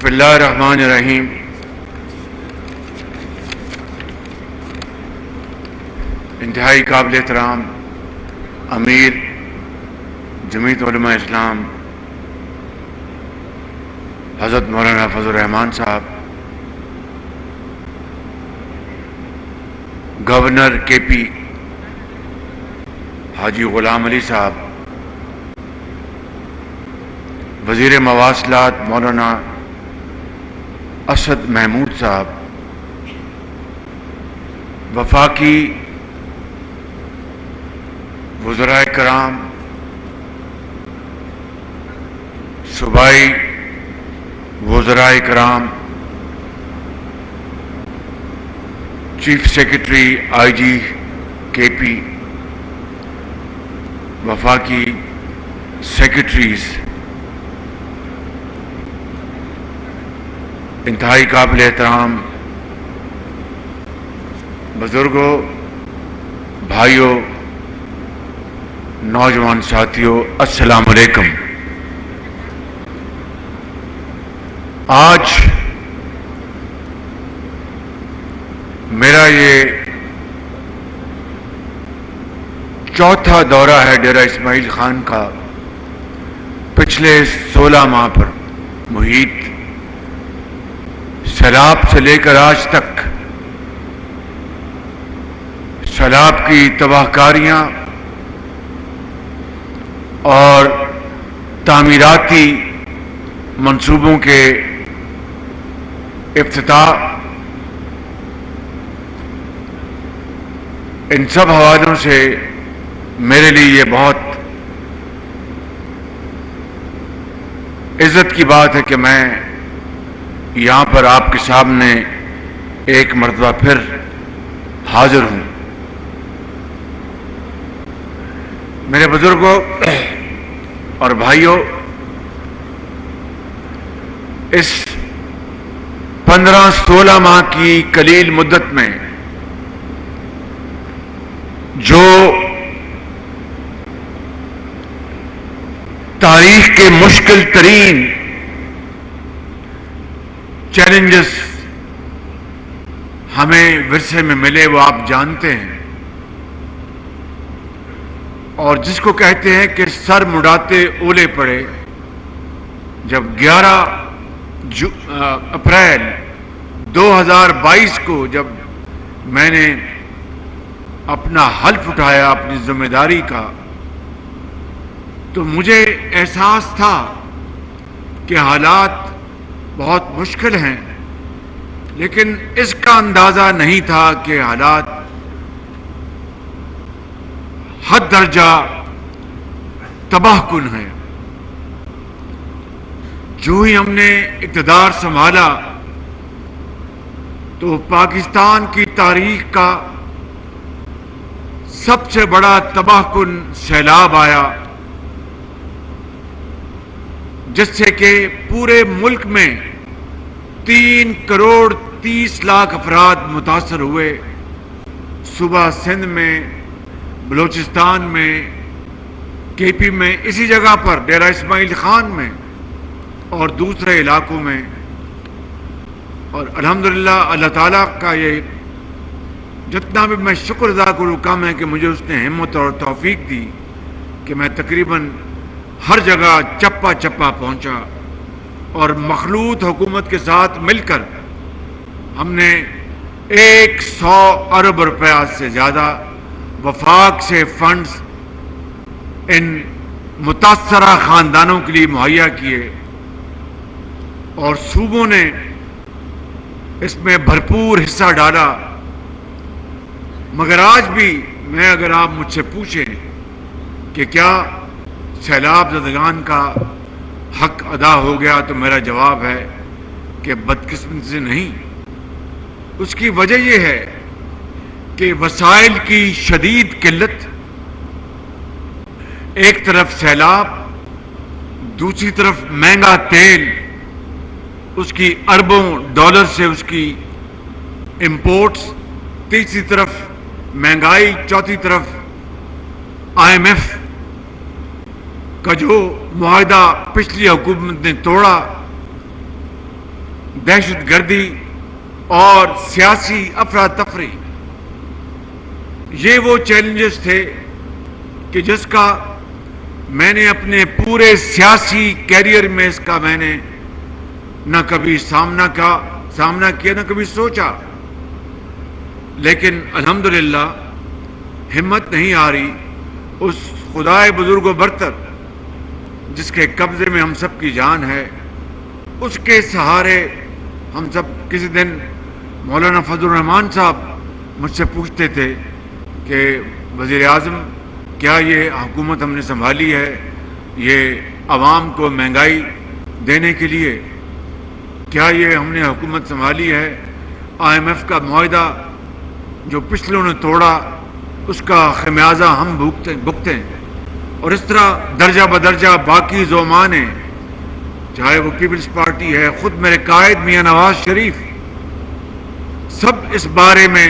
بسم اللہ الرحمن الرحیم. انتہائی قابل احترام امیر جمعیت علماء اسلام حضرت مولانا فضل الرحمان صاحب، گورنر کے پی حاجی غلام علی صاحب، وزیر مواصلات مولانا اسد محمود صاحب، وفاقی وزرائے کرام، صوبائی وزرائے کرام، چیف سیکرٹری آئی جی کے پی، وفاقی سیکرٹریز، انتہائی قابل احترام بزرگوں، بھائیوں، نوجوان ساتھیوں، السلام علیکم. آج میرا یہ چوتھا دورہ ہے ڈیرہ اسماعیل خان کا. پچھلے 16 ماہ پر محیط سیلاب سے لے کر آج تک سیلاب کی تباہ کاریاں اور تعمیراتی منصوبوں کے افتتاح، ان سب حوالوں سے میرے لیے یہ بہت عزت کی بات ہے کہ میں یہاں پر آپ کے سامنے ایک مرتبہ پھر حاضر ہوں. میرے بزرگوں اور بھائیوں، اس 15-16 ماہ کی قلیل مدت میں جو تاریخ کے مشکل ترین چیلنجز ہمیں ورثے میں ملے وہ آپ جانتے ہیں، اور جس کو کہتے ہیں کہ سر مڑاتے اولے پڑے. جب 11 اپریل 2022 کو جب میں نے اپنا حلف اٹھایا اپنی ذمہ داری کا، تو مجھے احساس تھا کہ حالات بہت مشکل ہیں، لیکن اس کا اندازہ نہیں تھا کہ حالات حد درجہ تباہ کن ہیں. جو ہی ہم نے اقتدار سنبھالا تو پاکستان کی تاریخ کا سب سے بڑا تباہ کن سیلاب آیا، جس سے کہ پورے ملک میں 3 کروڑ 30 لاکھ افراد متاثر ہوئے. صوبہ سندھ میں، بلوچستان میں، کے پی میں، اسی جگہ پر ڈیرہ اسماعیل خان میں اور دوسرے علاقوں میں. اور الحمدللہ اللہ تعالیٰ کا یہ جتنا بھی میں شکر ادا کروں کم ہے کہ مجھے اس نے ہمت اور توفیق دی کہ میں تقریباً ہر جگہ چپا چپا پہنچا، اور مخلوط حکومت کے ساتھ مل کر ہم نے 100 ارب روپیہ سے زیادہ وفاق سے فنڈز ان متاثرہ خاندانوں کے لیے مہیا کیے، اور صوبوں نے اس میں بھرپور حصہ ڈالا. مگر آج بھی میں، اگر آپ مجھ سے پوچھیں کہ کیا سیلاب زدگان کا حق ادا ہو گیا، تو میرا جواب ہے کہ بدقسمتی سے نہیں. اس کی وجہ یہ ہے کہ وسائل کی شدید قلت، ایک طرف سیلاب، دوسری طرف مہنگا تیل، اس کی اربوں ڈالر سے اس کی امپورٹس، تیسری طرف مہنگائی، چوتھی طرف IMF کا جو معاہدہ پچھلی حکومت نے توڑا. دہشت گردی اور سیاسی افراتفری، یہ وہ چیلنجز تھے کہ جس کا میں نے اپنے پورے سیاسی کیریئر میں اس کا میں نے نہ کبھی سامنا کیا، نہ کبھی سوچا، لیکن الحمدللہ ہمت نہیں آ رہی اس خدائے بزرگ و برتر جس کے قبضے میں ہم سب کی جان ہے، اس کے سہارے ہم سب۔ کسی دن مولانا فضل الرحمان صاحب مجھ سے پوچھتے تھے کہ وزیر اعظم کیا یہ حکومت ہم نے سنبھالی ہے یہ عوام کو مہنگائی دینے کے لیے؟ کیا یہ ہم نے حکومت سنبھالی ہے IMF کا معاہدہ جو پچھلوں نے توڑا اس کا خمیازہ ہم بھگتیں؟ اور اس طرح درجہ بدرجہ باقی زعماء نے، چاہے وہ پیپلز پارٹی ہے، خود میرے قائد میاں نواز شریف، سب اس بارے میں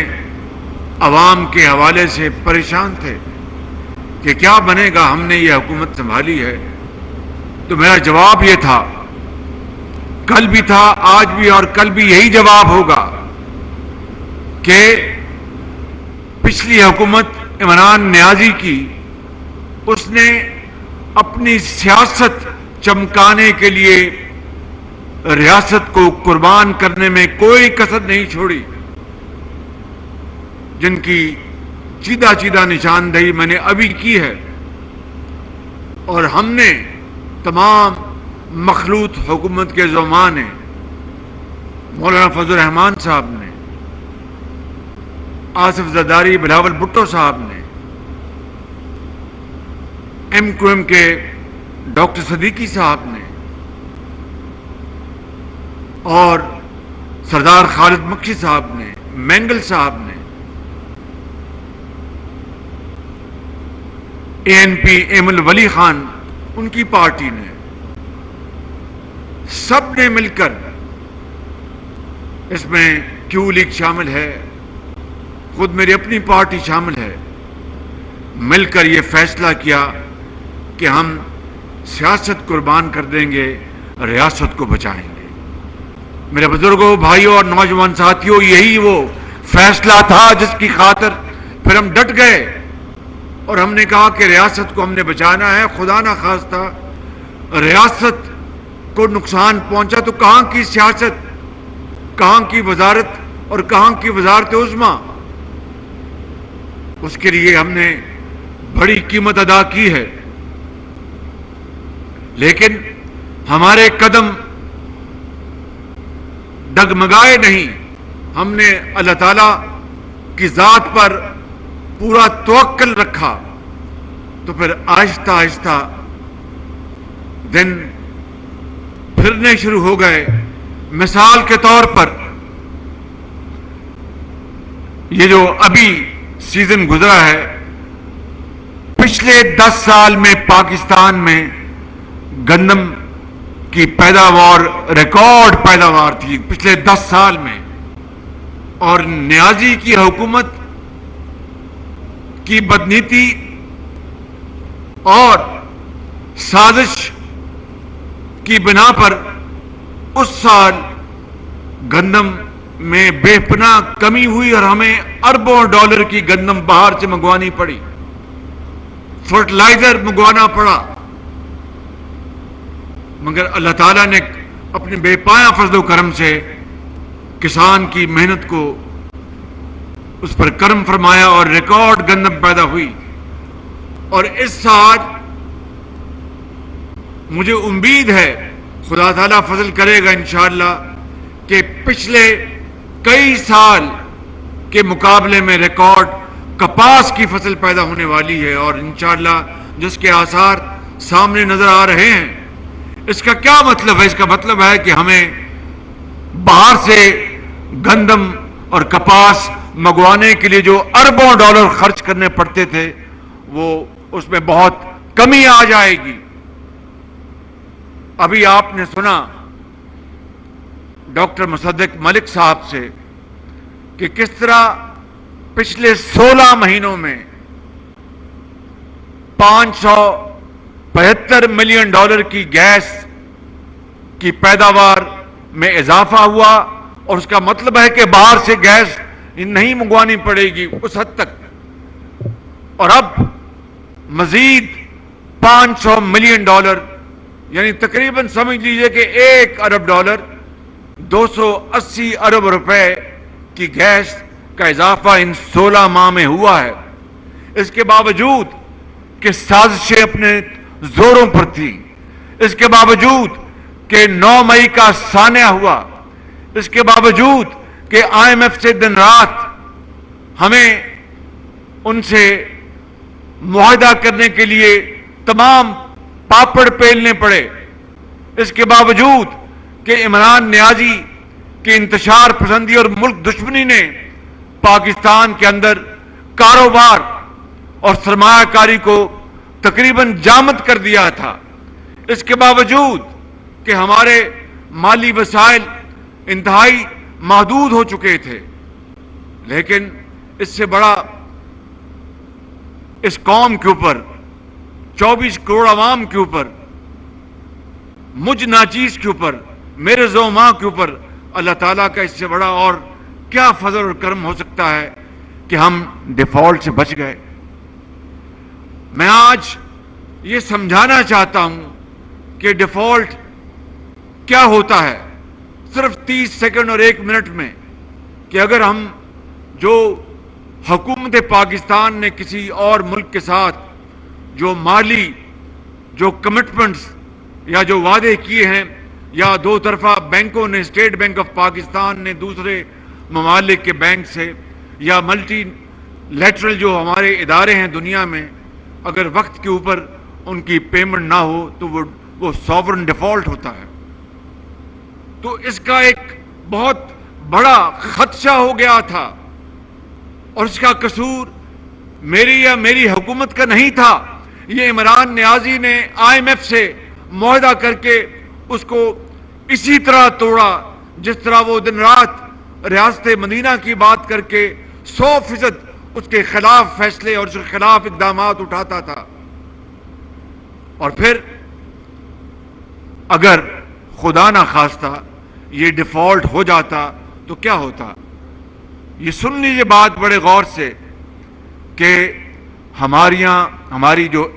عوام کے حوالے سے پریشان تھے کہ کیا بنے گا، ہم نے یہ حکومت سنبھالی ہے۔ تو میرا جواب یہ تھا، کل بھی تھا، آج بھی اور کل بھی یہی جواب ہوگا کہ پچھلی حکومت عمران نیازی کی، اس نے اپنی سیاست چمکانے کے لیے ریاست کو قربان کرنے میں کوئی کسر نہیں چھوڑی، جن کی چیدہ نشاندہی میں نے ابھی کی ہے۔ اور ہم نے تمام مخلوط حکومت کے زعماء نے، مولانا فضل الرحمان صاحب نے، آصف زرداری، بلاول بھٹو صاحب نے، MQM کے ڈاکٹر صدیقی صاحب نے، اور سردار خالد مکشی صاحب نے، مینگل صاحب نے، ANP ایمل ولی خان ان کی پارٹی نے، سب نے مل کر، اس میں کیو لیگ شامل ہے، خود میری اپنی پارٹی شامل ہے، مل کر یہ فیصلہ کیا کہ ہم سیاست قربان کر دیں گے، ریاست کو بچائیں گے۔ میرے بزرگوں، بھائیوں اور نوجوان ساتھیوں، یہی وہ فیصلہ تھا جس کی خاطر پھر ہم ڈٹ گئے اور ہم نے کہا کہ ریاست کو ہم نے بچانا ہے۔ خدا نہ خواستہ ریاست کو نقصان پہنچا تو کہاں کی سیاست، کہاں کی وزارت اور کہاں کی وزارت عظمیٰ؟ اس کے لیے ہم نے بڑی قیمت ادا کی ہے، لیکن ہمارے قدم ڈگمگائے نہیں۔ ہم نے اللہ تعالیٰ کی ذات پر پورا توکل رکھا، تو پھر آہستہ آہستہ دن پھرنے شروع ہو گئے۔ مثال کے طور پر یہ جو ابھی سیزن گزرا ہے، پچھلے 10 سال میں پاکستان میں گندم کی پیداوار ریکارڈ پیداوار تھی پچھلے 10 سال میں، اور نیازی کی حکومت کی بدنیتی اور سازش کی بنا پر اس سال گندم میں بے پناہ کمی ہوئی اور ہمیں اربوں ڈالر کی گندم باہر سے منگوانی پڑی، فرٹیلائزر منگوانا پڑا، مگر اللہ تعالیٰ نے اپنے بے پایہ فضل و کرم سے کسان کی محنت کو اس پر کرم فرمایا اور ریکارڈ گندم پیدا ہوئی۔ اور اس سال مجھے امید ہے خدا تعالیٰ فضل کرے گا انشاءاللہ کہ پچھلے کئی سال کے مقابلے میں ریکارڈ کپاس کی فصل پیدا ہونے والی ہے، اور انشاءاللہ جس کے آثار سامنے نظر آ رہے ہیں۔ اس کا کیا مطلب ہے؟ اس کا مطلب ہے کہ ہمیں باہر سے گندم اور کپاس منگوانے کے لیے جو اربوں ڈالر خرچ کرنے پڑتے تھے، وہ اس میں بہت کمی آ جائے گی۔ ابھی آپ نے سنا ڈاکٹر مصدق ملک صاحب سے کہ کس طرح پچھلے 16 مہینوں میں $575 ملین کی گیس کی پیداوار میں اضافہ ہوا اور اس کا مطلب ہے کہ باہر سے گیس نہیں منگوانی پڑے گی اس حد تک. اور اب مزید $500 ملین یعنی تقریباً سمجھ لیجئے کہ $1 ارب 280 ارب روپے کی گیس کا اضافہ ان 16 ماہ میں ہوا ہے. اس کے باوجود کہ سازشیں اپنے زوروں پر تھیں، اس کے باوجود کہ 9 مئی کا سانحہ ہوا، اس کے باوجود کہ IMF سے دن رات ہمیں ان سے معاہدہ کرنے کے لیے تمام پاپڑ پیلنے پڑے، اس کے باوجود کہ عمران نیازی کی انتشار پسندی اور ملک دشمنی نے پاکستان کے اندر کاروبار اور سرمایہ کاری کو تقریباً جامد کر دیا تھا، اس کے باوجود کہ ہمارے مالی وسائل انتہائی محدود ہو چکے تھے، لیکن اس سے بڑا اس قوم کے اوپر 24 کروڑ عوام کے اوپر، مجھ ناچیز کے اوپر، میرے زوما کے اوپر اللہ تعالیٰ کا اس سے بڑا اور کیا فضل اور کرم ہو سکتا ہے کہ ہم ڈیفالٹ سے بچ گئے. میں آج یہ سمجھانا چاہتا ہوں کہ ڈیفالٹ کیا ہوتا ہے صرف 30 سیکنڈ اور 1 منٹ میں، کہ اگر ہم جو حکومت پاکستان نے کسی اور ملک کے ساتھ جو مالی جو کمٹمنٹس یا جو وعدے کیے ہیں، یا دو طرفہ بینکوں نے، اسٹیٹ بینک آف پاکستان نے دوسرے ممالک کے بینک سے، یا ملٹی لیٹرل جو ہمارے ادارے ہیں دنیا میں، اگر وقت کے اوپر ان کی پیمنٹ نہ ہو تو وہ سوورن ڈیفالٹ ہوتا ہے. تو اس کا ایک بہت بڑا خدشہ ہو گیا تھا، اور اس کا قصور میری یا میری حکومت کا نہیں تھا. یہ عمران نیازی نے IMF سے معاہدہ کر کے اس کو اسی طرح توڑا جس طرح وہ دن رات ریاست مدینہ کی بات کر کے 100% اس کے خلاف فیصلے اور اس کے خلاف اقدامات اٹھاتا تھا. اور پھر اگر خدا نہ خواستہ یہ ڈیفالٹ ہو جاتا تو کیا ہوتا؟ یہ سن لیجیے بات بڑے غور سے کہ ہماری جو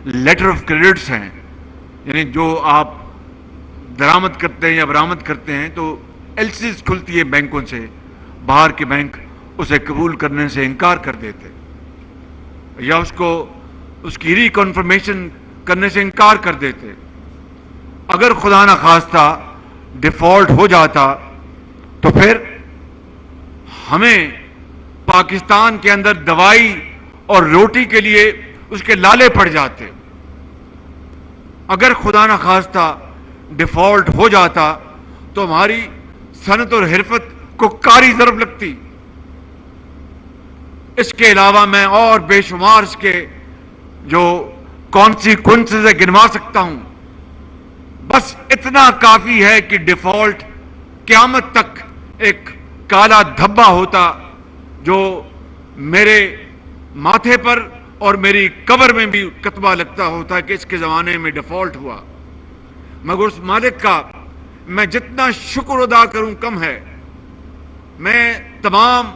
لیٹر آف کریڈٹس ہیں، یعنی جو آپ درآمد کرتے ہیں یا برآمد کرتے ہیں، تو LCs کھلتی ہے بینکوں سے، باہر کے بینک اسے قبول کرنے سے انکار کر دیتے، یا اس کی ری کنفرمیشن کرنے سے انکار کر دیتے. اگر خدا نہ خواستہ ڈیفالٹ ہو جاتا تو پھر ہمیں پاکستان کے اندر دوائی اور روٹی کے لیے اس کے لالے پڑ جاتے. اگر خدا نہ خواستہ ڈیفالٹ ہو جاتا تو ہماری صنعت اور حرفت کو کاری ضرب لگتی. اس کے علاوہ میں اور بے شمار اس کے جو کانسیکوینسز گنوا سکتا ہوں. بس اتنا کافی ہے کہ ڈیفالٹ قیامت تک ایک کالا دھبا ہوتا جو میرے ماتھے پر اور میری قبر میں بھی کتبہ لگتا ہوتا کہ اس کے زمانے میں ڈیفالٹ ہوا. مگر اس مالک کا میں جتنا شکر ادا کروں کم ہے. میں تمام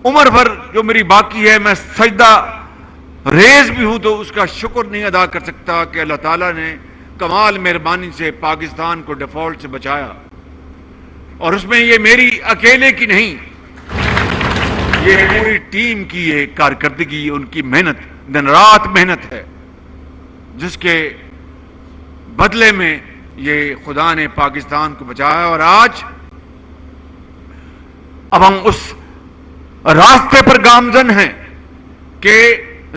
عمر بھر جو میری باقی ہے میں سجدہ ریز بھی ہوں تو اس کا شکر نہیں ادا کر سکتا کہ اللہ تعالیٰ نے کمال مہربانی سے پاکستان کو ڈیفالٹ سے بچایا. اور اس میں یہ میری اکیلے کی نہیں، یہ پوری ٹیم کی یہ کارکردگی، ان کی محنت، دن رات محنت ہے، جس کے بدلے میں یہ خدا نے پاکستان کو بچایا. اور آج اب ہم اس راستے پر گامزن ہیں کہ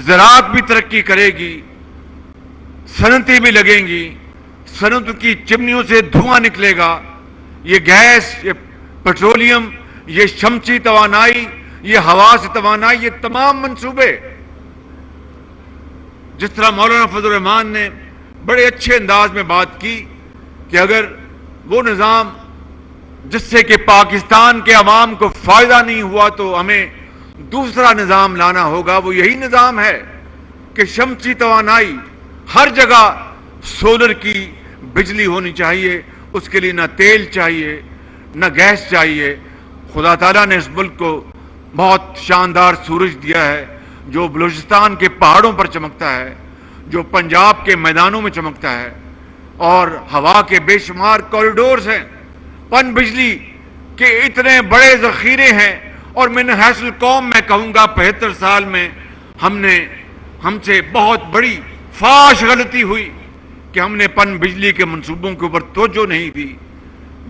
زراعت بھی ترقی کرے گی، صنعتیں بھی لگیں گی، صنعتوں کی چمنیوں سے دھواں نکلے گا، یہ گیس، یہ پیٹرولیم، یہ شمسی توانائی، یہ ہوا سے توانائی، یہ تمام منصوبے جس طرح مولانا فضل الرحمان نے بڑے اچھے انداز میں بات کی کہ اگر وہ نظام جس سے کہ پاکستان کے عوام کو فائدہ نہیں ہوا تو ہمیں دوسرا نظام لانا ہوگا. وہ یہی نظام ہے کہ شمسی توانائی، ہر جگہ سولر کی بجلی ہونی چاہیے، اس کے لیے نہ تیل چاہیے نہ گیس چاہیے. خدا تعالیٰ نے اس ملک کو بہت شاندار سورج دیا ہے جو بلوچستان کے پہاڑوں پر چمکتا ہے, جو پنجاب کے میدانوں میں چمکتا ہے, اور ہوا کے بے شمار کوریڈورز ہیں, پن بجلی کے اتنے بڑے ذخیرے ہیں. اور من حیث القوم میں کہوں گا 75 سال میں ہم سے بہت بڑی فاش غلطی ہوئی کہ ہم نے پن بجلی کے منصوبوں کے اوپر توجہ نہیں دی.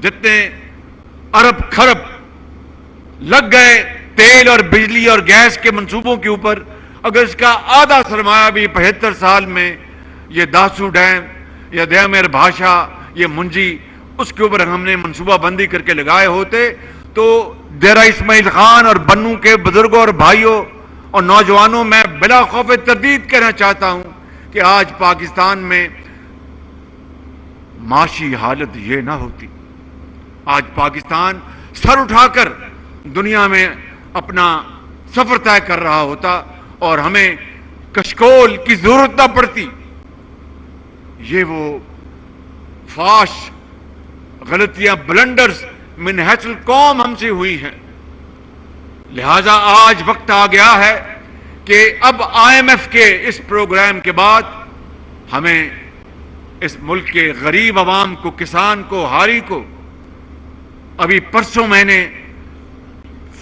جتنے ارب خرب لگ گئے تیل اور بجلی اور گیس کے منصوبوں کے اوپر, اگر اس کا آدھا سرمایہ بھی 75 سال میں یہ داسو ڈیم یا دیامیر بھاشا یہ منجی اس کے اوپر ہم نے منصوبہ بندی کر کے لگائے ہوتے تو ڈیرہ اسماعیل خان اور بنو کے بزرگوں اور بھائیوں اور نوجوانوں میں بلا خوف تردید کہنا چاہتا ہوں کہ آج پاکستان میں معاشی حالت یہ نہ ہوتی. آج پاکستان سر اٹھا کر دنیا میں اپنا سفر طے کر رہا ہوتا اور ہمیں کشکول کی ضرورت نہ پڑتی. یہ وہ فاش غلطیاں بلنڈرز من حیث القوم ہم سے ہوئی ہیں. لہذا آج وقت آ گیا ہے کہ اب IMF کے اس پروگرام کے بعد ہمیں اس ملک کے غریب عوام کو, کسان کو, ہاری کو, ابھی پرسوں میں نے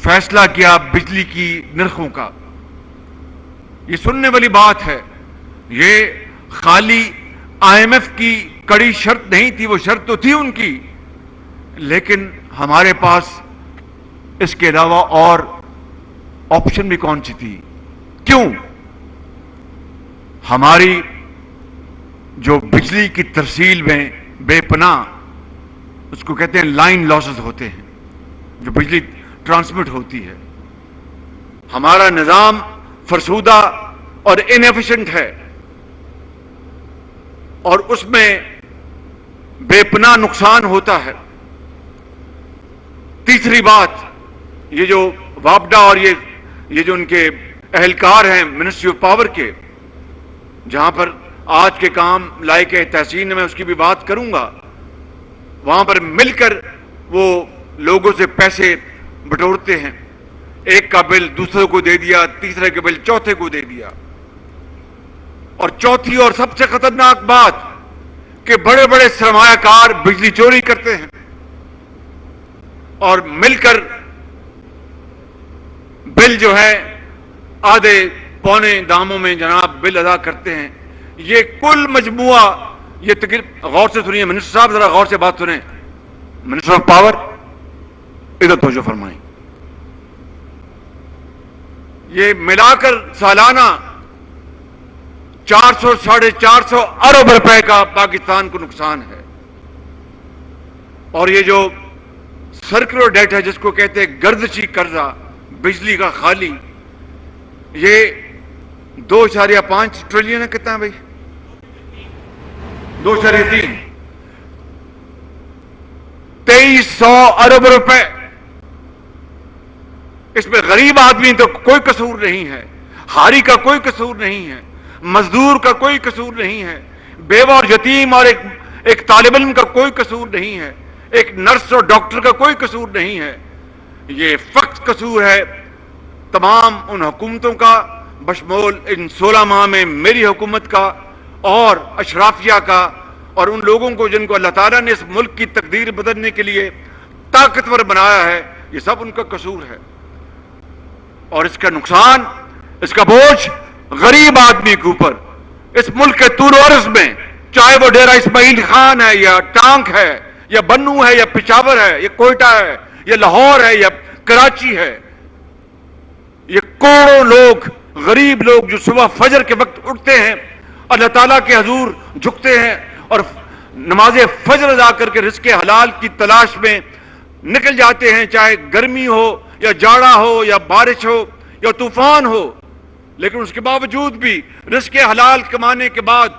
فیصلہ کیا بجلی کی نرخوں کا. یہ سننے والی بات ہے, یہ خالی IMF کی کڑی شرط نہیں تھی, وہ شرط تو تھی ان کی, لیکن ہمارے پاس اس کے علاوہ اور آپشن بھی کون سی تھی. کیوں؟ ہماری جو بجلی کی ترسیل میں بے پناہ اس کو کہتے ہیں لائن لاسز ہوتے ہیں, جو بجلی ٹرانسمٹ ہوتی ہے, ہمارا نظام فرسودہ اور انیفیشنٹ ہے اور اس میں بے پناہ نقصان ہوتا ہے. تیسری بات, یہ جو وابڈا اور یہ جو ان کے اہلکار ہیں منسٹری آف پاور کے, جہاں پر آج کے کام لائق تحسین میں اس کی بھی بات کروں گا, وہاں پر مل کر وہ لوگوں سے پیسے بٹورتے ہیں. ایک کا بل دوسرے کو دے دیا, تیسرے کا بل چوتھے کو دے دیا. اور چوتھی اور سب سے خطرناک بات کہ بڑے بڑے سرمایہ کار بجلی چوری کرتے ہیں اور مل کر بل جو ہے آدھے پونے داموں میں جناب بل ادا کرتے ہیں. یہ کل مجموعہ, یہ تقریباً غور سے سنیے منسٹر صاحب, ذرا غور سے بات سنیں. منسٹر آف پاور ادھر توجہ فرمائیں. یہ ملا کر سالانہ 400-450 ارب روپے کا پاکستان کو نقصان ہے. اور یہ جو سرکولر ڈیٹ ہے جس کو کہتے ہیں گردشی قرضہ بجلی کا خالی, یہ 2.5 ٹریلین ہے. کتنا ہے بھائی؟ 2.3 2300 ارب روپے. اس میں غریب آدمی تو کوئی قصور نہیں ہے, ہاری کا کوئی قصور نہیں ہے, مزدور کا کوئی قصور نہیں ہے, بیوہ اور یتیم اور ایک طالب علم کا کوئی قصور نہیں ہے, ایک نرس اور ڈاکٹر کا کوئی قصور نہیں ہے. یہ فقط قصور ہے تمام ان حکومتوں کا, بشمول ان 16 ماہ میں میری حکومت کا اور اشرافیہ کا, اور ان لوگوں کو جن کو اللہ تعالیٰ نے اس ملک کی تقدیر بدلنے کے لیے طاقتور بنایا ہے. یہ سب ان کا قصور ہے. اور اس کا نقصان, اس کا بوجھ غریب آدمی کے اوپر, اس ملک کے طول و عرض میں, چاہے وہ ڈیرہ اسماعیل خان ہے یا ٹانک ہے یا بنو ہے یا پشاور ہے یا کوئٹہ ہے یا لاہور ہے یا کراچی ہے, یہ کروڑوں لوگ, غریب لوگ جو صبح فجر کے وقت اٹھتے ہیں, اللہ تعالیٰ کے حضور جھکتے ہیں اور نماز فجر ادا کر کے رزق حلال کی تلاش میں نکل جاتے ہیں, چاہے گرمی ہو یا جاڑا ہو یا بارش ہو یا طوفان ہو. لیکن اس کے باوجود بھی رزق حلال کمانے کے بعد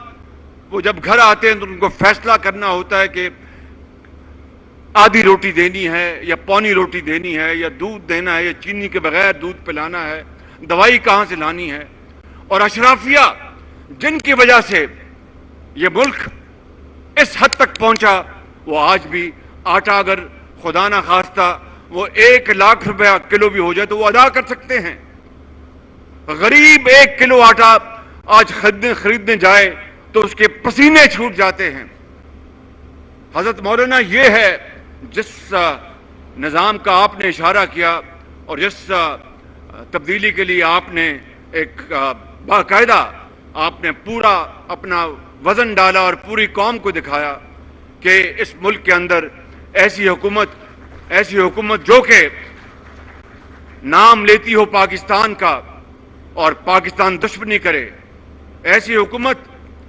وہ جب گھر آتے ہیں تو ان کو فیصلہ کرنا ہوتا ہے کہ آدھی روٹی دینی ہے یا پونی روٹی دینی ہے, یا دودھ دینا ہے یا چینی کے بغیر دودھ پلانا ہے, دوائی کہاں سے لانی ہے. اور اشرافیہ جن کی وجہ سے یہ ملک اس حد تک پہنچا وہ آج بھی آٹا اگر خدا نہ خواستہ وہ 1 لاکھ روپیہ کلو بھی ہو جائے تو وہ ادا کر سکتے ہیں. غریب 1 کلو آٹا آج خریدنے جائے تو اس کے پسینے چھوٹ جاتے ہیں. حضرت مولانا یہ ہے جس نظام کا آپ نے اشارہ کیا اور جس تبدیلی کے لیے آپ نے ایک باقاعدہ آپ نے پورا اپنا وزن ڈالا اور پوری قوم کو دکھایا کہ اس ملک کے اندر ایسی حکومت جو کہ نام لیتی ہو پاکستان کا اور پاکستان دشمنی کرے، ایسی حکومت.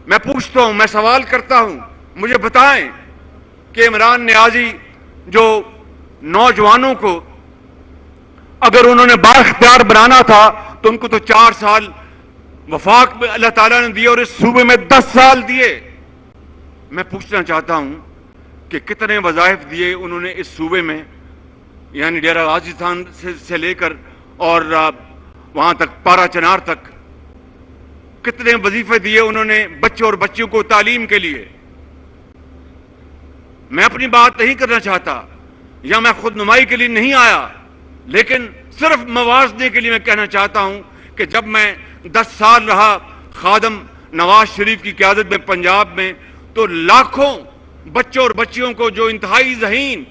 میں پوچھتا ہوں، میں سوال کرتا ہوں، مجھے بتائیں کہ عمران نیازی جو نوجوانوں کو اگر انہوں نے بااختیار بنانا تھا تو ان کو تو 4 سال وفاق میں اللہ تعالیٰ نے دیے اور اس صوبے میں 10 سال دیے. میں پوچھنا چاہتا ہوں کہ کتنے وظائف دیے انہوں نے اس صوبے میں، یعنی ڈیرہ غازی خان سے لے کر اور وہاں تک پارا چنار تک کتنے وظیفے دیے انہوں نے بچوں اور بچیوں کو تعلیم کے لیے. میں اپنی بات نہیں کرنا چاہتا یا میں خود نمائی کے لیے نہیں آیا، لیکن صرف موازنے کے لیے میں کہنا چاہتا ہوں کہ جب میں 10 سال رہا خادم نواز شریف کی قیادت میں پنجاب میں تو لاکھوں بچوں اور بچیوں کو جو انتہائی ذہین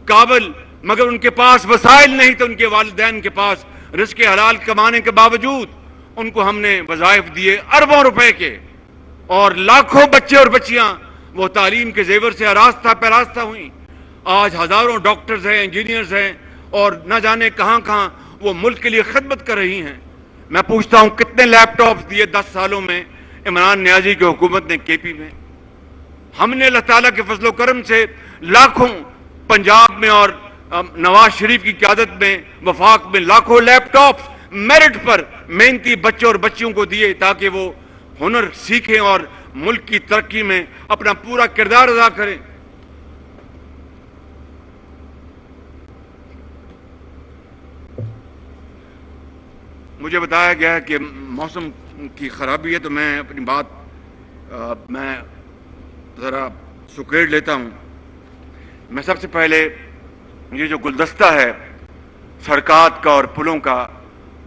قابل مگر ان کے پاس وسائل نہیں تھے، ان کے والدین کے پاس رزق حلال کمانے کے باوجود ان کو ہم نے وظائف دیے اربوں روپے کے، اور لاکھوں بچے اور بچیاں وہ تعلیم کے زیور سے آراستہ پیراستہ ہوئیں. آج ہزاروں ڈاکٹرز ہیں، انجینئرز ہیں اور نہ جانے کہاں کہاں وہ ملک کے لیے خدمت کر رہی ہیں. میں پوچھتا ہوں کتنے لیپ ٹاپس دیے 10 سالوں میں عمران نیازی کی حکومت نے کے پی میں. ہم نے اللہ تعالیٰ کے فضل و کرم سے لاکھوں پنجاب میں اور نواز شریف کی قیادت میں وفاق میں لاکھوں لیپ ٹاپس میرٹ پر محنتی بچوں اور بچیوں کو دیے تاکہ وہ ہنر سیکھیں اور ملک کی ترقی میں اپنا پورا کردار ادا کریں. مجھے بتایا گیا کہ موسم کی خرابی ہے تو میں اپنی بات میں ذرا سکیڑ لیتا ہوں. میں سب سے پہلے یہ جو گلدستہ ہے سڑکات کا اور پلوں کا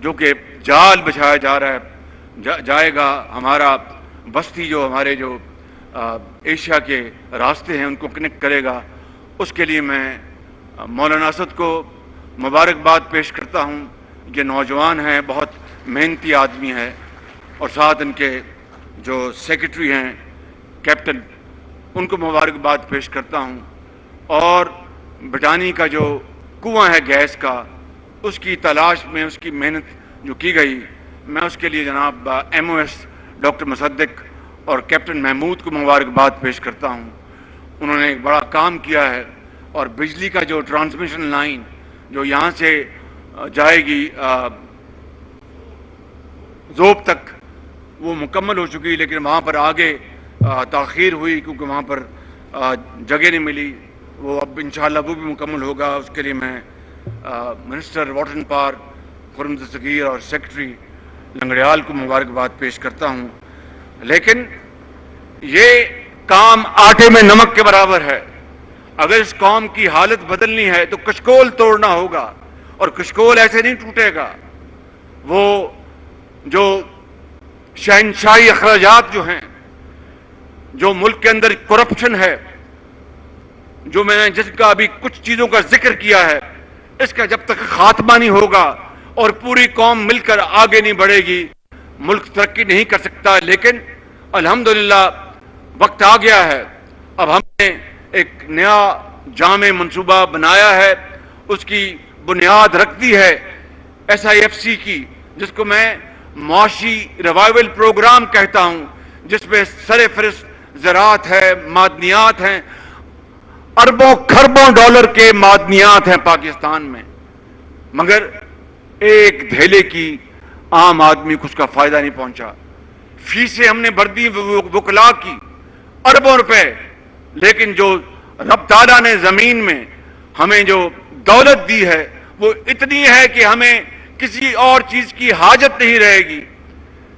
جو کہ جال بچھایا جا رہا ہے جائے گا، ہمارا بستی جو ہمارے جو ایشیا کے راستے ہیں ان کو کنیکٹ کرے گا، اس کے لیے میں مولانا اسد کو مبارکباد پیش کرتا ہوں. یہ نوجوان ہیں، بہت محنتی آدمی ہے، اور ساتھ ان کے جو سیکرٹری ہیں کیپٹن ان کو مبارکباد پیش کرتا ہوں. اور بٹانی کا جو کنواں ہے گیس کا، اس کی تلاش میں اس کی محنت جو کی گئی، میں اس کے لیے جناب ایم او ایس ڈاکٹر مصدق اور کیپٹن محمود کو مبارکباد پیش کرتا ہوں. انہوں نے ایک بڑا کام کیا ہے، اور بجلی کا جو ٹرانسمیشن لائن جو یہاں سے جائے گی زوب تک وہ مکمل ہو چکی، لیکن وہاں پر آگے تاخیر ہوئی کیونکہ وہاں پر جگہ نہیں ملی. وہ اب انشاءاللہ وہ بھی مکمل ہوگا. اس کے لیے میں minister water and power Khurram Dastgir اور سیکرٹری لنگڑیال کو مبارکباد پیش کرتا ہوں. لیکن یہ کام آٹے میں نمک کے برابر ہے. اگر اس قوم کی حالت بدلنی ہے تو کشکول توڑنا ہوگا، اور کشکول ایسے نہیں ٹوٹے گا. وہ جو شہنشاہی اخراجات جو ہیں، جو ملک کے اندر کرپشن ہے، جو میں نے جس کا ابھی کچھ چیزوں کا ذکر کیا ہے، اس کا جب تک خاتمہ نہیں ہوگا اور پوری قوم مل کر آگے نہیں بڑھے گی، ملک ترقی نہیں کر سکتا. لیکن الحمدللہ وقت آ گیا ہے. اب ہم نے ایک نیا جامع منصوبہ بنایا ہے، اس کی بنیاد رکھ دی ہے SIFC کی، جس کو میں معاشی ریوائول پروگرام کہتا ہوں، جس میں سر فہرست زراعت ہے، معدنیات ہیں. اربوں کھربوں ڈالر کے معدنیات ہیں پاکستان میں، مگر ایک دھیلے کی عام آدمی کو اس کا فائدہ نہیں پہنچا. فیسیں ہم نے بڑھ دی وکلاء کی اربوں روپے، لیکن جو رب تعالیٰ نے زمین میں ہمیں جو دولت دی ہے وہ اتنی ہے کہ ہمیں کسی اور چیز کی حاجت نہیں رہے گی.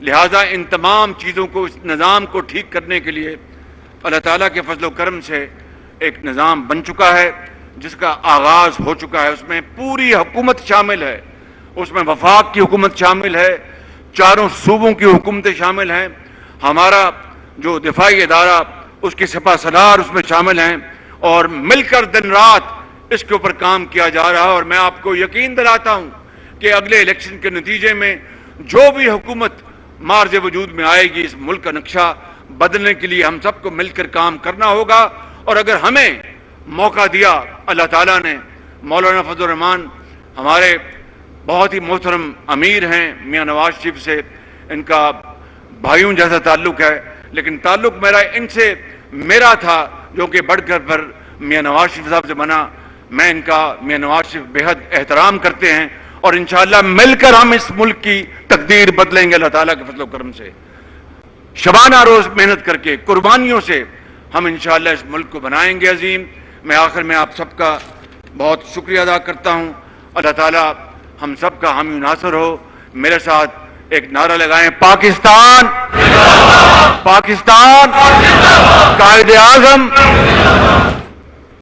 لہٰذا ان تمام چیزوں کو، اس نظام کو ٹھیک کرنے کے لیے اللہ تعالیٰ کے فضل و کرم سے ایک نظام بن چکا ہے جس کا آغاز ہو چکا ہے. اس میں پوری حکومت شامل ہے, اس میں وفاق کی حکومت شامل ہے, چاروں صوبوں کی حکومتیں شامل ہیں, ہمارا جو دفاعی ادارہ اس کی سپہ سالار اس میں شامل ہیں, اور مل کر دن رات اس کے اوپر کام کیا جا رہا ہے. اور میں آپ کو یقین دلاتا ہوں کہ اگلے الیکشن کے نتیجے میں جو بھی حکومت مارج وجود میں آئے گی, اس ملک کا نقشہ بدلنے کے لیے ہم سب کو مل کر کام کرنا ہوگا. اور اگر ہمیں موقع دیا اللہ تعالیٰ نے, مولانا فضل الرحمان ہمارے بہت ہی محترم امیر ہیں, میاں نواز شریف سے ان کا بھائیوں جیسا تعلق ہے, لیکن تعلق ان سے میرا تھا جو کہ بڑھ کر پر میاں نواز شریف صاحب سے بنا. میں ان کا میاں نواز شریف بے حد احترام کرتے ہیں, اور انشاءاللہ مل کر ہم اس ملک کی تقدیر بدلیں گے اللہ تعالیٰ کے فضل و کرم سے. شبانہ روز محنت کر کے, قربانیوں سے ہم انشاءاللہ اس ملک کو بنائیں گے عظیم. میں آخر میں آپ سب کا بہت شکریہ ادا کرتا ہوں. اللہ تعالیٰ ہم سب کا حامی و ناصر ہو. میرے ساتھ ایک نعرہ لگائیں, پاکستان پاکستان, قائد اعظم